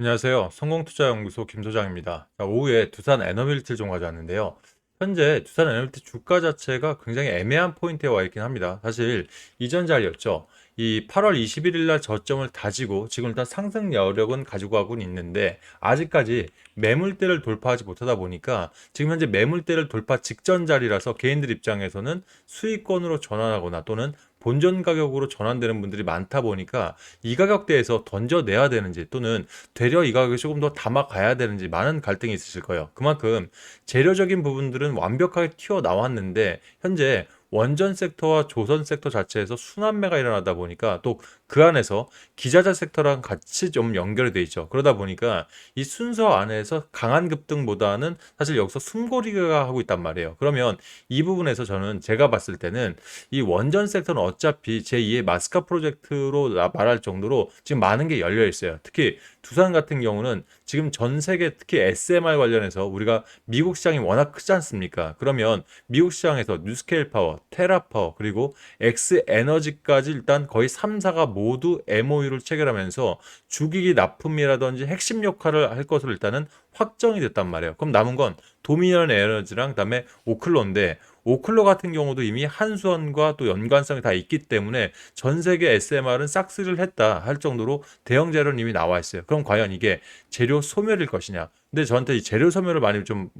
안녕하세요. 성공투자연구소 김 소장입니다. 오후에 두산 에너빌리티를 좀 가져왔는데요. 현재 두산 에너빌리티 주가 자체가 굉장히 애매한 포인트에 와 있긴 합니다. 사실 이전 자리였죠. 이 8월 21일 날 저점을 다지고 지금 일단 상승 여력은 가지고 가고는 있는데 아직까지 매물대를 돌파하지 못하다 보니까 지금 현재 매물대를 돌파 직전 자리라서 개인들 입장에서는 수익권으로 전환하거나 또는 본전 가격으로 전환되는 분들이 많다 보니까 이 가격대에서 던져내야 되는지 또는 되려 이 가격에 조금 더 담아가야 되는지 많은 갈등이 있으실 거예요. 그만큼 재료적인 부분들은 완벽하게 튀어나왔는데 현재 원전 섹터와 조선 섹터 자체에서 순환매가 일어나다 보니까 또 그 안에서 기자재 섹터랑 같이 좀 연결이 돼 있죠. 그러다 보니까 이 순서 안에서 강한 급등보다는 사실 여기서 숨고리가 하고 있단 말이에요. 그러면 이 부분에서 저는 제가 봤을 때는 이 원전 섹터는 어차피 제2의 마스카 프로젝트로 말할 정도로 지금 많은 게 열려 있어요. 특히 두산 같은 경우는 지금 전 세계 특히 SMR 관련해서 우리가 미국 시장이 워낙 크지 않습니까? 그러면 미국 시장에서 뉴스케일 파워, 테라파워 그리고 엑스에너지까지 일단 거의 3사가 모두 MOU를 체결하면서 주기기 납품이라든지 핵심 역할을 할 것으로 일단은 확정이 됐단 말이에요. 그럼 남은 건 도미니언 에너지랑 그다음에 오클로인데 오클로 같은 경우도 이미 한수원과 또 연관성이 다 있기 때문에 전 세계 SMR은 싹쓸이를 했다 할 정도로 대형 재료는 이미 나와 있어요. 그럼 과연 이게 재료 소멸일 것이냐? 근데 저한테 이 재료 소멸을 많이 좀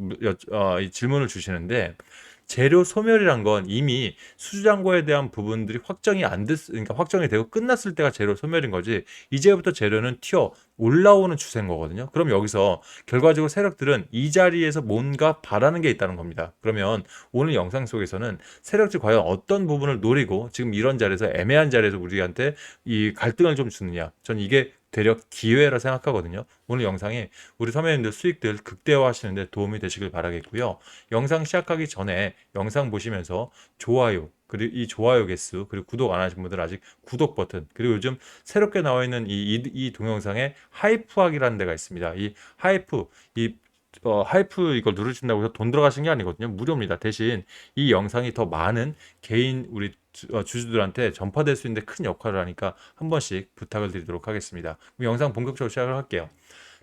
이 질문을 주시는데 재료 소멸이란 건 이미 수주잔고에 대한 부분들이 확정이 안 됐, 그러니까 확정이 되고 끝났을 때가 재료 소멸인 거지. 이제부터 재료는 튀어 올라오는 추세인 거거든요. 그럼 여기서 결과적으로 세력들은 이 자리에서 뭔가 바라는 게 있다는 겁니다. 그러면 오늘 영상 속에서는 세력들이 과연 어떤 부분을 노리고 지금 이런 자리에서 애매한 자리에서 우리한테 이 갈등을 좀 주느냐. 전 이게 되려 기회라 생각하거든요. 오늘 영상이 우리 서매님들 수익들 극대화하시는데 도움이 되시길 바라겠고요. 영상 시작하기 전에 영상 보시면서 좋아요, 그리고 이 좋아요 개수, 그리고 구독 안 하신 분들 아직 구독 버튼, 그리고 요즘 새롭게 나와 있는 이 동영상에 하이프학이라는 데가 있습니다. 이 하이프, 이 하이프 이걸 누르신다고 해서 돈 들어가신 게 아니거든요. 무료입니다. 대신 이 영상이 더 많은 개인 우리 주주들한테 전파될 수 있는데 큰 역할을 하니까 한 번씩 부탁을 드리도록 하겠습니다. 그럼 영상 본격적으로 시작을 할게요.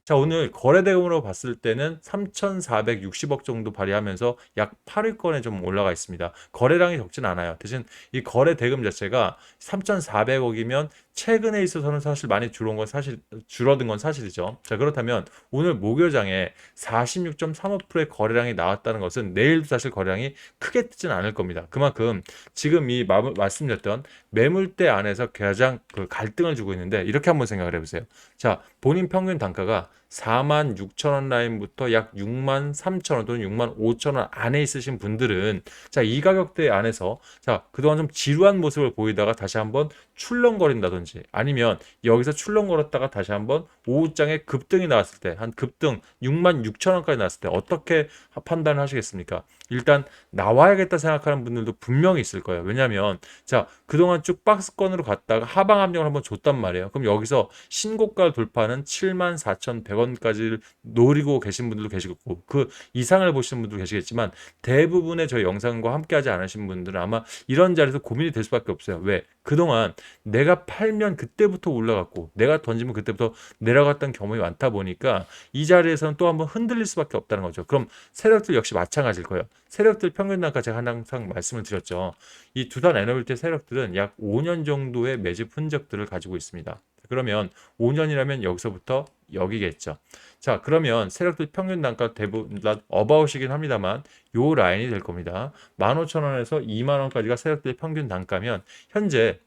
자, 오늘 거래 대금으로 봤을 때는 3,460억 정도 발휘하면서 약 8위권에 좀 올라가 있습니다. 거래량이 적진 않아요. 대신 이 거래 대금 자체가 3,400억이면 최근에 있어서는 사실 많이 줄어든 건 사실이죠. 자, 그렇다면 오늘 목요장에 46.35%의 거래량이 나왔다는 것은 내일도 사실 거래량이 크게 뜨진 않을 겁니다. 그만큼 지금 이 말씀드렸던 매물대 안에서 가장 그 갈등을 주고 있는데 이렇게 한번 생각을 해보세요. 자, 본인 평균 단가가 4만 6천 원 라인부터 약 6만 3천 원 또는 6만 5천 원 안에 있으신 분들은 자, 이 가격대 안에서 자, 그동안 좀 지루한 모습을 보이다가 다시 한번 출렁거린다든지 아니면 여기서 출렁거렸다가 다시 한번 오후장에 급등이 나왔을 때 한 급등 6만 6천 원까지 나왔을 때 어떻게 판단을 하시겠습니까? 일단 나와야겠다 생각하는 분들도 분명히 있을 거예요. 왜냐하면 자, 그동안 쭉 박스권으로 갔다가 하방 압력을 한번 줬단 말이에요. 그럼 여기서 신고가 돌파는 74,100원까지 노리고 계신 분들도 계시고 그 이상을 보시는 분도 계시겠지만 대부분의 저희 영상과 함께하지 않으신 분들은 아마 이런 자리에서 고민이 될 수밖에 없어요. 왜? 그동안 내가 팔면 그때부터 올라갔고 내가 던지면 그때부터 내려갔던 경험이 많다 보니까 이 자리에서는 또 한번 흔들릴 수밖에 없다는 거죠. 그럼 세력들 역시 마찬가지일 거예요. 세력들 평균 단가 제가 항상 말씀을 드렸죠. 이 두산 에너빌티 세력들은 약 5년 정도의 매집 흔적들을 가지고 있습니다. 그러면 5년이라면 여기서부터 여기겠죠. 자, 그러면 세력들 평균 단가 대부분 어바웃이긴 합니다만 요 라인이 될 겁니다. 15,000원에서 2만 원까지가 세력들 평균 단가면 현재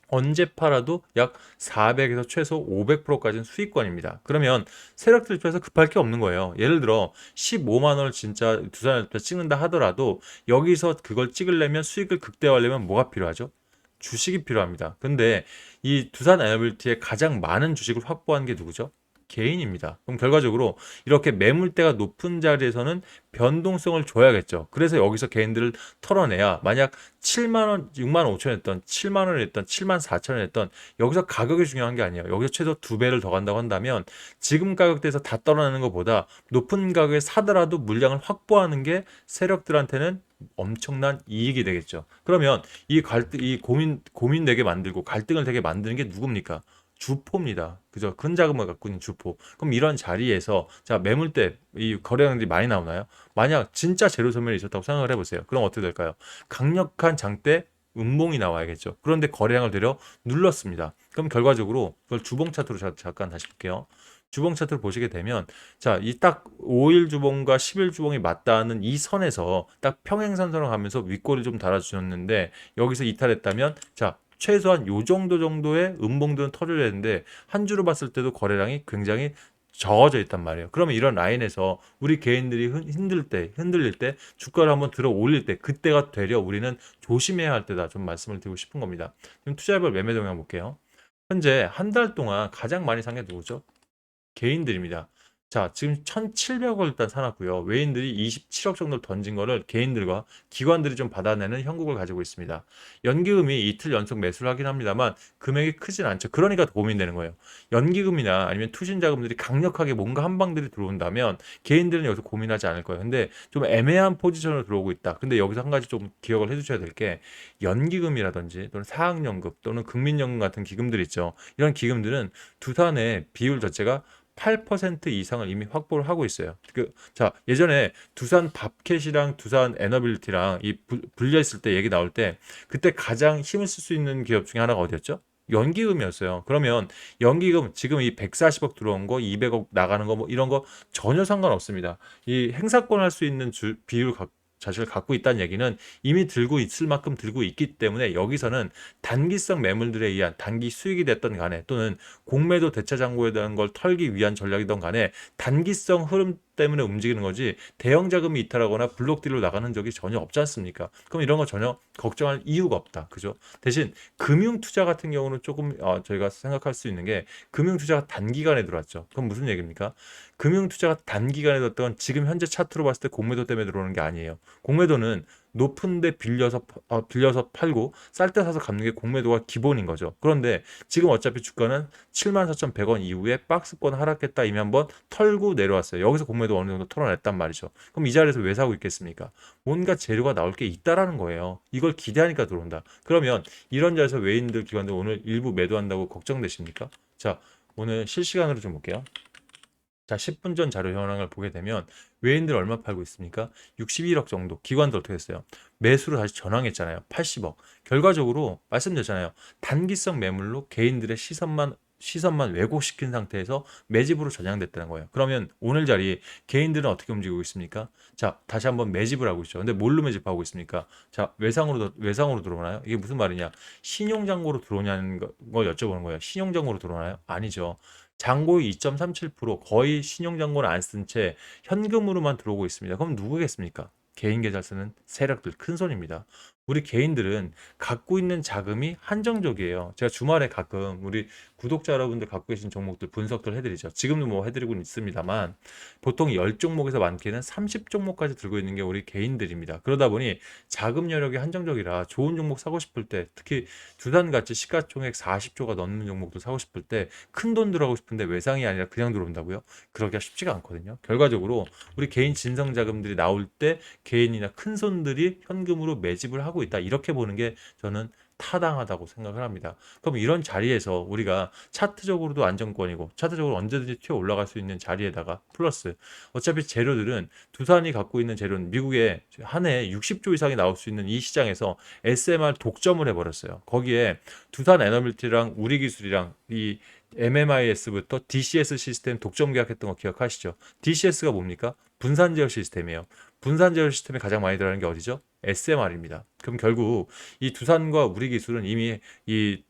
언제 팔아도 약 400에서 최소 500%까지는 수익권입니다. 그러면 세력들 입장에서 급할 게 없는 거예요. 예를 들어 15만 원을 진짜 두산에 찍는다 하더라도 여기서 그걸 찍으려면 수익을 극대화하려면 뭐가 필요하죠? 주식이 필요합니다. 근데 이 두산 에너빌티의 가장 많은 주식을 확보한 게 누구죠? 개인입니다. 그럼 결과적으로 이렇게 매물대가 높은 자리에서는 변동성을 줘야겠죠. 그래서 여기서 개인들을 털어내야 만약 7만 원, 6만 5천 원 했던 7만 원 했던 7만 4천 원 했던 여기서 가격이 중요한 게 아니에요. 여기서 최소 두 배를 더 간다고 한다면 지금 가격대에서 다 떨어내는 것보다 높은 가격에 사더라도 물량을 확보하는 게 세력들한테는 엄청난 이익이 되겠죠. 그러면 이 갈등, 이 고민 되게 만들고 갈등을 되게 만드는 게 누굽니까? 주포입니다. 그죠? 큰 자금을 갖고 있는 주포. 그럼 이런 자리에서 자, 매물대 이 거래량들이 많이 나오나요? 만약 진짜 제로 소멸이 있었다고 생각을 해보세요. 그럼 어떻게 될까요? 강력한 장대 음봉이 나와야겠죠. 그런데 거래량을 들여 눌렀습니다. 그럼 결과적으로 그걸 주봉 차트로 잠깐 다시 볼게요. 주봉 차트를 보시게 되면 자, 이 딱 5일 주봉과 10일 주봉이 맞닿는 이 선에서 딱 평행선으로 가면서 윗골을 좀 달아주셨는데 여기서 이탈했다면 자, 최소한 요 정도의 음봉들은 터져야 되는데 한 주로 봤을 때도 거래량이 굉장히 적어져 있단 말이에요. 그러면 이런 라인에서 우리 개인들이 흔들릴 때, 주가를 한번 들어 올릴 때, 그때가 되려 우리는 조심해야 할 때다. 좀 말씀을 드리고 싶은 겁니다. 지금 투자별 매매 동향 볼게요. 현재 한 달 동안 가장 많이 산 게 누구죠? 개인들입니다. 자, 지금 1,700억을 일단 사놨고요. 외인들이 27억 정도를 던진 거를 개인들과 기관들이 좀 받아내는 형국을 가지고 있습니다. 연기금이 이틀 연속 매수를 하긴 합니다만 금액이 크진 않죠. 그러니까 더 고민되는 거예요. 연기금이나 아니면 투신 자금들이 강력하게 뭔가 한 방들이 들어온다면 개인들은 여기서 고민하지 않을 거예요. 근데 좀 애매한 포지션으로 들어오고 있다. 근데 여기서 한 가지 좀 기억을 해주셔야 될 게 연기금이라든지 또는 사학연금 또는 국민연금 같은 기금들 있죠. 이런 기금들은 두산의 비율 자체가 8% 이상을 이미 확보를 하고 있어요. 자, 예전에 두산 밥캣이랑 두산 에너빌리티랑 불려 있을 때 얘기 나올 때 그때 가장 힘을 쓸 수 있는 기업 중에 하나가 어디였죠? 연기금이었어요. 그러면 연기금 지금 이 140억 들어온 거, 200억 나가는 거 뭐 이런 거 전혀 상관없습니다. 이 행사권 할 수 있는 비율 자체를 갖고 있다는 얘기는 이미 들고 있을 만큼 들고 있기 때문에 여기서는 단기성 매물들에 의한 단기 수익이 됐던 간에 또는 공매도 대차 잔고에 대한 걸 털기 위한 전략이던 간에 단기성 흐름 때문에 움직이는 거지 대형 자금이 이탈하거나 블록딜로 나가는 적이 전혀 없지 않습니까? 그럼 이런 거 전혀 걱정할 이유가 없다. 그죠? 대신 금융 투자 같은 경우는 조금 저희가 생각할 수 있는 게 금융 투자가 단기간에 들어왔죠. 그럼 무슨 얘기입니까? 금융 투자가 단기간에 들었던 지금 현재 차트로 봤을 때 공매도 때문에 들어오는 게 아니에요. 공매도는 높은데 빌려서 팔고 쌀 때 사서 갚는 게 공매도가 기본인 거죠. 그런데 지금 어차피 주가는 74,100원 이후에 박스권 하락했다 이미 한번 털고 내려왔어요. 여기서 공매도 어느 정도 털어냈단 말이죠. 그럼 이 자리에서 왜 사고 있겠습니까? 뭔가 재료가 나올 게 있다라는 거예요. 이걸 기대하니까 들어온다. 그러면 이런 자리에서 외인들 기관들 오늘 일부 매도한다고 걱정되십니까? 자, 오늘 실시간으로 좀 볼게요. 자, 10분 전 자료 현황을 보게 되면 외인들 얼마 팔고 있습니까? 61억 정도. 기관도 어떻게 됐어요? 매수를 다시 전환했잖아요. 80억. 결과적으로 말씀드렸잖아요. 단기성 매물로 개인들의 시선만 왜곡시킨 상태에서 매집으로 전향됐다는 거예요. 그러면 오늘 자리 개인들은 어떻게 움직이고 있습니까? 자, 다시 한번 매집을 하고 있죠. 근데 뭘로 매집하고 있습니까? 자, 외상으로 들어오나요? 이게 무슨 말이냐? 신용잔고로 들어오냐는 걸 여쭤보는 거예요. 신용잔고로 들어오나요? 아니죠. 잔고의 2.37% 거의 신용잔고를 안 쓴 채 현금으로만 들어오고 있습니다. 그럼 누구겠습니까? 개인 계좌 쓰는 세력들 큰 손입니다. 우리 개인들은 갖고 있는 자금이 한정적이에요. 제가 주말에 가끔 우리 구독자 여러분들 갖고 계신 종목들 분석들 해드리죠. 지금도 뭐 해드리고 있습니다만 보통 10종목에서 많게는 30종목까지 들고 있는 게 우리 개인들입니다. 그러다 보니 자금 여력이 한정적이라 좋은 종목 사고 싶을 때 특히 두산같이 시가총액 40조가 넘는 종목도 사고 싶을 때 큰 돈 들어가고 싶은데 외상이 아니라 그냥 들어온다고요? 그러기가 쉽지가 않거든요. 결과적으로 우리 개인 진성 자금들이 나올 때 개인이나 큰 손들이 현금으로 매집을 하고 있다. 이렇게 보는 게 저는 타당하다고 생각을 합니다. 그럼 이런 자리에서 우리가 차트적으로도 안정권이고 차트적으로 언제든지 튀어 올라갈 수 있는 자리에다가 플러스 어차피 재료들은 두산이 갖고 있는 재료는 미국에 한 해에 60조 이상이 나올 수 있는 이 시장에서 SMR 독점을 해버렸어요. 거기에 두산 에너빌티랑 우리 기술이랑 이 MMIS부터 DCS 시스템 독점 계약했던 거 기억하시죠? DCS가 뭡니까? 분산 제어 시스템이에요. 분산 제어 시스템에 가장 많이 들어가는 게 어디죠? SMR입니다. 그럼 결국 이 두산과 우리 기술은 이미 이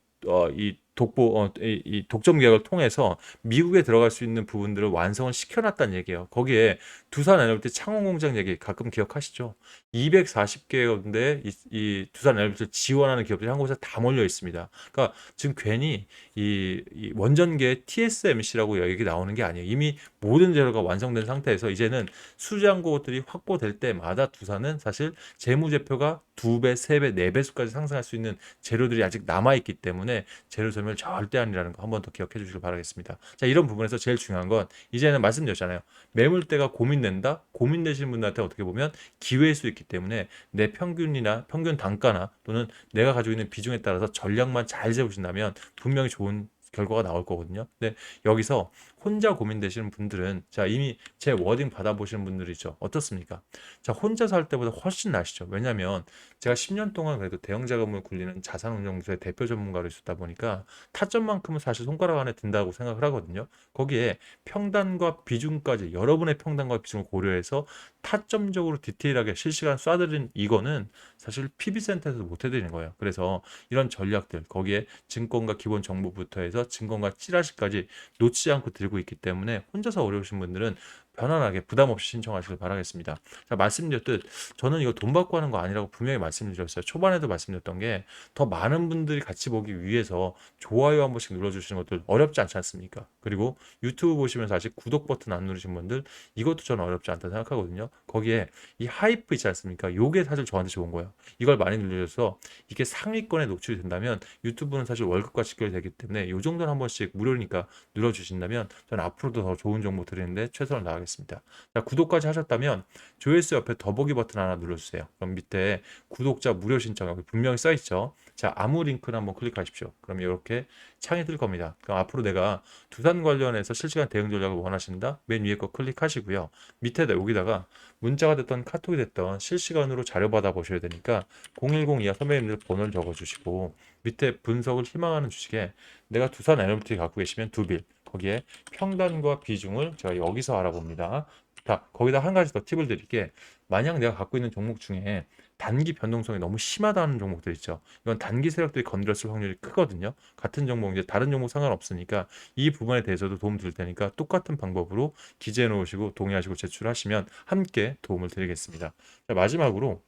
독점 계약을 통해서 미국에 들어갈 수 있는 부분들을 완성을 시켜놨다는 얘기예요. 거기에 두산 에너빌티 창원 공장 얘기 가끔 기억하시죠? 240개인데 이 두산 에너빌티를 지원하는 기업들이 한곳에 다 몰려 있습니다. 그러니까 지금 괜히 이 원전계 TSMC라고 얘기 나오는 게 아니에요. 이미 모든 재료가 완성된 상태에서 이제는 수량고들이 확보될 때마다 두산은 사실 재무제표가 2배, 3배, 4배수까지 상승할 수 있는 재료들이 아직 남아있기 때문에 재료 소멸 절대 아니라는 거 한 번 더 기억해 주시길 바라겠습니다. 자, 이런 부분에서 제일 중요한 건 이제는 말씀드렸잖아요. 매물대가 고민된다? 고민되시는 분들한테 어떻게 보면 기회일 수 있기 때문에 내 평균이나 평균 단가나 또는 내가 가지고 있는 비중에 따라서 전략만 잘 세우신다면 분명히 좋은 결과가 나올 거거든요. 근데 여기서 혼자 고민되시는 분들은 자 이미 제 워딩 받아보시는 분들이죠. 어떻습니까? 자 혼자서 할 때보다 훨씬 나으시죠. 왜냐하면 제가 10년 동안 그래도 대형 자금을 굴리는 자산운용사의 대표 전문가로 있었다 보니까 타점만큼은 사실 손가락 안에 든다고 생각을 하거든요. 거기에 평단과 비중까지 여러분의 평단과 비중을 고려해서 타점적으로 디테일하게 실시간 쏴드린 이거는 사실 PB센터에서 못 해드리는 거예요. 그래서 이런 전략들 거기에 증권과 기본 정보부터 해서 증권과 찌라시까지 놓치지 않고 들고 있기 때문에 혼자서 어려우신 분들은 편안하게 부담 없이 신청하시길 바라겠습니다. 자, 말씀드렸듯 저는 이거 돈 받고 하는 거 아니라고 분명히 말씀드렸어요. 초반에도 말씀드렸던 게 더 많은 분들이 같이 보기 위해서 좋아요 한 번씩 눌러주시는 것들 어렵지 않지 않습니까? 그리고 유튜브 보시면서 아직 구독 버튼 안 누르신 분들 이것도 저는 어렵지 않다 생각하거든요. 거기에 이 하이프 있지 않습니까? 요게 사실 저한테 좋은 거예요. 이걸 많이 눌려서 이게 상위권에 노출이 된다면 유튜브는 사실 월급과 직결이 되기 때문에 요 정도는 한 번씩 무료니까 눌러주신다면 저는 앞으로도 더 좋은 정보 드리는데 최선을 다하겠습니다. 자, 구독까지 하셨다면 조회수 옆에 더보기 버튼 하나 눌러주세요. 그럼 밑에 구독자 무료 신청 여기 분명히 써있죠. 자, 아무 링크나 한번 클릭하십시오. 그럼 이렇게 창이 뜰 겁니다. 그럼 앞으로 내가 두산 관련해서 실시간 대응 전략을 원하신다? 맨 위에 거 클릭하시고요. 밑에다 여기다가 문자가 됐던 카톡이 됐던 실시간으로 자료 받아 보셔야 되니까 010 이하 선배님들 번호를 적어주시고 밑에 분석을 희망하는 주식에 내가 두산 에너비티 갖고 계시면 두빌 거기에 평단과 비중을 제가 여기서 알아봅니다. 자, 거기다 한 가지 더 팁을 드릴게. 만약 내가 갖고 있는 종목 중에 단기 변동성이 너무 심하다는 종목들 있죠. 이건 단기 세력들이 건드렸을 확률이 크거든요. 같은 종목 이제 다른 종목 상관없으니까 이 부분에 대해서도 도움 드릴 테니까 똑같은 방법으로 기재해 놓으시고 동의하시고 제출하시면 함께 도움을 드리겠습니다. 자, 마지막으로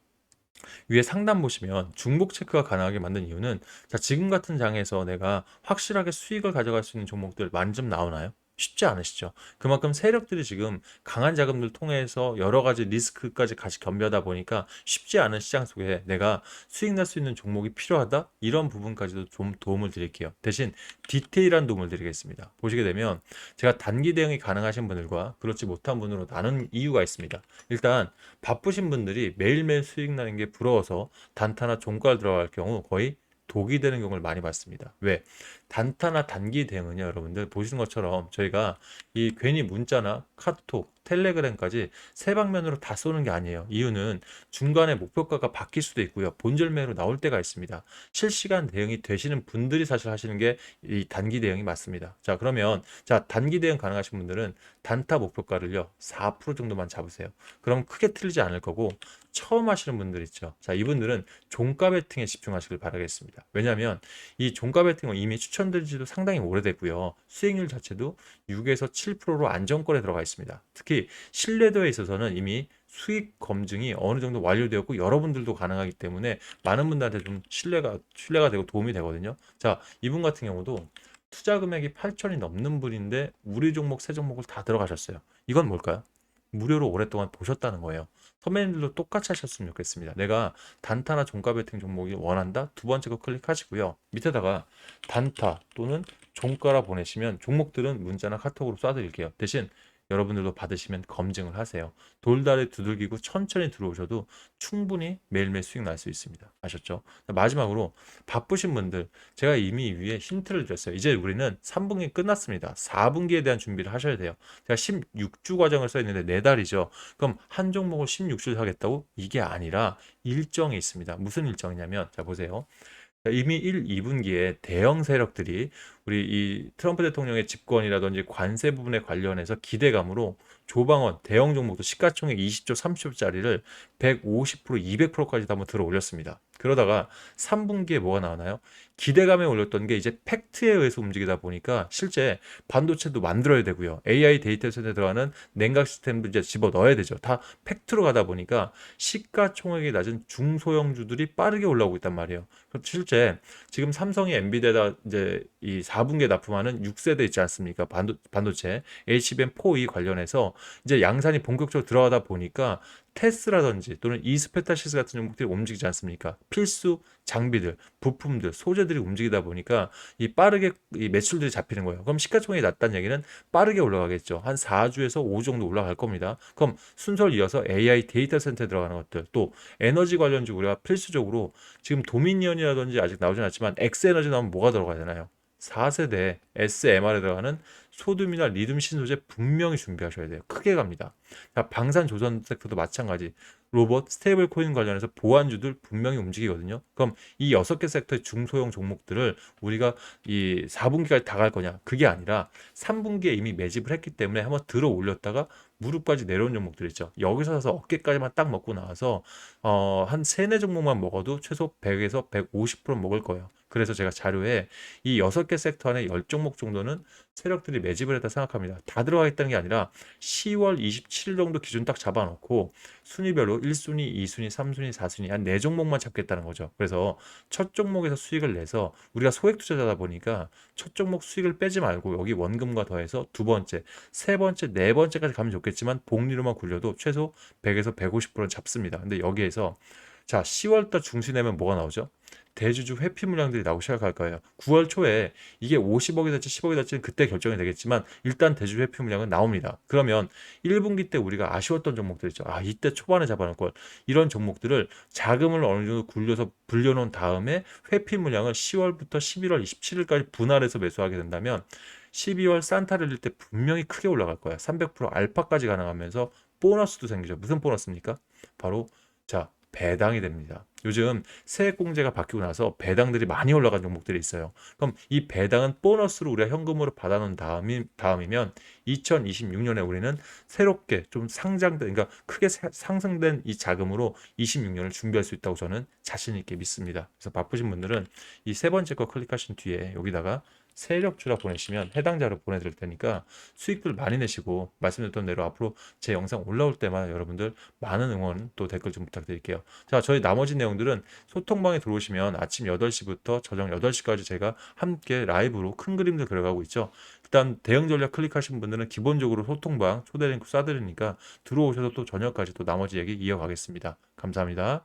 위에 상단 보시면 중복 체크가 가능하게 만든 이유는 자 지금 같은 장에서 내가 확실하게 수익을 가져갈 수 있는 종목들 많이 좀 나오나요? 쉽지 않으시죠. 그만큼 세력들이 지금 강한 자금들 통해서 여러 가지 리스크까지 같이 겸비하다 보니까 쉽지 않은 시장 속에 내가 수익 낼 수 있는 종목이 필요하다? 이런 부분까지도 좀 도움을 드릴게요. 대신 디테일한 도움을 드리겠습니다. 보시게 되면 제가 단기 대응이 가능하신 분들과 그렇지 못한 분으로 나눈 이유가 있습니다. 일단 바쁘신 분들이 매일매일 수익 나는 게 부러워서 단타나 종가를 들어갈 경우 거의 독이 되는 경우를 많이 봤습니다. 왜? 단타나 단기 대응은요, 여러분들 보시는 것처럼 저희가 이 괜히 문자나 카톡, 텔레그램까지 세 방면으로 다 쏘는 게 아니에요. 이유는 중간에 목표가가 바뀔 수도 있고요. 본절매로 나올 때가 있습니다. 실시간 대응이 되시는 분들이 사실 하시는 게 이 단기 대응이 맞습니다. 자, 그러면 자, 단기 대응 가능하신 분들은 단타 목표가를요, 4% 정도만 잡으세요. 그럼 크게 틀리지 않을 거고 처음 하시는 분들 있죠. 자, 이분들은 종가 베팅에 집중하시길 바라겠습니다. 왜냐하면 이 종가 베팅은 이미 추천드린 지도 상당히 오래됐고요. 수익률 자체도 6에서 7%로 안정권에 들어가 있습니다. 특히 신뢰도에 있어서는 이미 수익 검증이 어느 정도 완료되었고 여러분들도 가능하기 때문에 많은 분들한테 좀 신뢰가 되고 도움이 되거든요. 자, 이분 같은 경우도 투자 금액이 8천이 넘는 분인데 우리 종목 세 종목을 다 들어가셨어요. 이건 뭘까요? 무료로 오랫동안 보셨다는 거예요. 선배님들도 똑같이 하셨으면 좋겠습니다. 내가 단타나 종가 베팅 종목이 원한다? 두 번째 거 클릭하시고요. 밑에다가 단타 또는 종가라 보내시면 종목들은 문자나 카톡으로 쏴드릴게요. 대신 여러분들도 받으시면 검증을 하세요. 돌다리 두들기고 천천히 들어오셔도 충분히 매일매일 수익 날 수 있습니다. 아셨죠? 마지막으로 바쁘신 분들 제가 이미 위에 힌트를 드렸어요. 이제 우리는 3분기 끝났습니다. 4분기에 대한 준비를 하셔야 돼요. 제가 16주 과정을 써 있는데 4달이죠. 그럼 한 종목을 16주를 하겠다고? 이게 아니라 일정이 있습니다. 무슨 일정이냐면 자 보세요. 이미 1, 2분기에 대형 세력들이 우리 이 트럼프 대통령의 집권이라든지 관세 부분에 관련해서 기대감으로 조방원 대형 종목도 시가총액 20조, 30조짜리를 150%, 200%까지 한번 들어 올렸습니다. 그러다가 3분기에 뭐가 나오나요? 기대감에 올렸던 게 이제 팩트에 의해서 움직이다 보니까 실제 반도체도 만들어야 되고요. AI 데이터 센터에 들어가는 냉각 시스템도 이제 집어 넣어야 되죠. 다 팩트로 가다 보니까 시가총액이 낮은 중소형주들이 빠르게 올라오고 있단 말이에요. 실제 지금 삼성이 엔비디아에다 이제 이 4분기에 납품하는 6세대 있지 않습니까? 반도체 HBM4E 관련해서 이제 양산이 본격적으로 들어가다 보니까 테스라든지 또는 이스페타시스 같은 종목들이 움직이지 않습니까? 필수 장비들, 부품들, 소재들이 움직이다 보니까 이 빠르게 이 매출들이 잡히는 거예요. 그럼 시가총액이 낮다는 얘기는 빠르게 올라가겠죠. 한 4주에서 5주 정도 올라갈 겁니다. 그럼 순서를 이어서 AI 데이터 센터에 들어가는 것들, 또 에너지 관련주 우리가 필수적으로 지금 도미니언이라든지 아직 나오진 않지만 엑스에너지 나오면 뭐가 들어가야 되나요? 4세대 SMR에 들어가는 소듐이나 리튬 신소재 분명히 준비하셔야 돼요. 크게 갑니다. 자, 방산 조선 섹터도 마찬가지. 로봇, 스테이블 코인 관련해서 보안주들 분명히 움직이거든요. 그럼 이 6개 섹터의 중소형 종목들을 우리가 이 4분기까지 다 갈 거냐? 그게 아니라 3분기에 이미 매집을 했기 때문에 한번 들어 올렸다가 무릎까지 내려온 종목들 있죠. 여기서 사서 어깨까지만 딱 먹고 나와서 한 3, 4 종목만 먹어도 최소 100에서 150% 먹을 거예요. 그래서 제가 자료에 이 6개 섹터 안에 10종목 정도는 세력들이 매집을 했다 생각합니다. 다 들어가 있다는 게 아니라 10월 27일 정도 기준 딱 잡아놓고 순위별로 1순위, 2순위, 3순위, 4순위 한 4종목만 잡겠다는 거죠. 그래서 첫 종목에서 수익을 내서 우리가 소액 투자자다 보니까 첫 종목 수익을 빼지 말고 여기 원금과 더해서 두 번째, 세 번째, 네 번째까지 가면 좋겠지만 복리로만 굴려도 최소 100에서 150%는 잡습니다. 근데 여기에서 자, 10월달 중순 되면 뭐가 나오죠? 대주주 회피 물량들이 나오기 시작할 거예요. 9월 초에 이게 50억이 될지 10억이 될지는 그때 결정이 되겠지만 일단 대주주 회피 물량은 나옵니다. 그러면 1분기 때 우리가 아쉬웠던 종목들 있죠. 아, 이때 초반에 잡아놓을 걸. 이런 종목들을 자금을 어느 정도 굴려서 불려놓은 다음에 회피 물량을 10월부터 11월 27일까지 분할해서 매수하게 된다면 12월 산타를 릴 때 분명히 크게 올라갈 거야. 300% 알파까지 가능하면서 보너스도 생기죠. 무슨 보너스입니까? 바로 자, 배당이 됩니다. 요즘 세액공제가 바뀌고 나서 배당들이 많이 올라간 종목들이 있어요. 그럼 이 배당은 보너스로 우리가 현금으로 받아놓은 다음이면 2026년에 우리는 새롭게 좀 상장된, 그러니까 크게 상승된 이 자금으로 26년을 준비할 수 있다고 저는 자신 있게 믿습니다. 그래서 바쁘신 분들은 이 세 번째 거 클릭하신 뒤에 여기다가 세력 추락 보내시면 해당 자료 보내드릴 테니까 수익들 많이 내시고 말씀드렸던 대로 앞으로 제 영상 올라올 때마다 여러분들 많은 응원 또 댓글 좀 부탁드릴게요. 자, 저희 나머지 내용들은 소통방에 들어오시면 아침 8시부터 저녁 8시까지 제가 함께 라이브로 큰 그림들 그려가고 있죠. 일단 대응 전략 클릭하신 분들은 기본적으로 소통방 초대 링크 쏴드리니까 들어오셔서 또 저녁까지 또 나머지 얘기 이어가겠습니다. 감사합니다.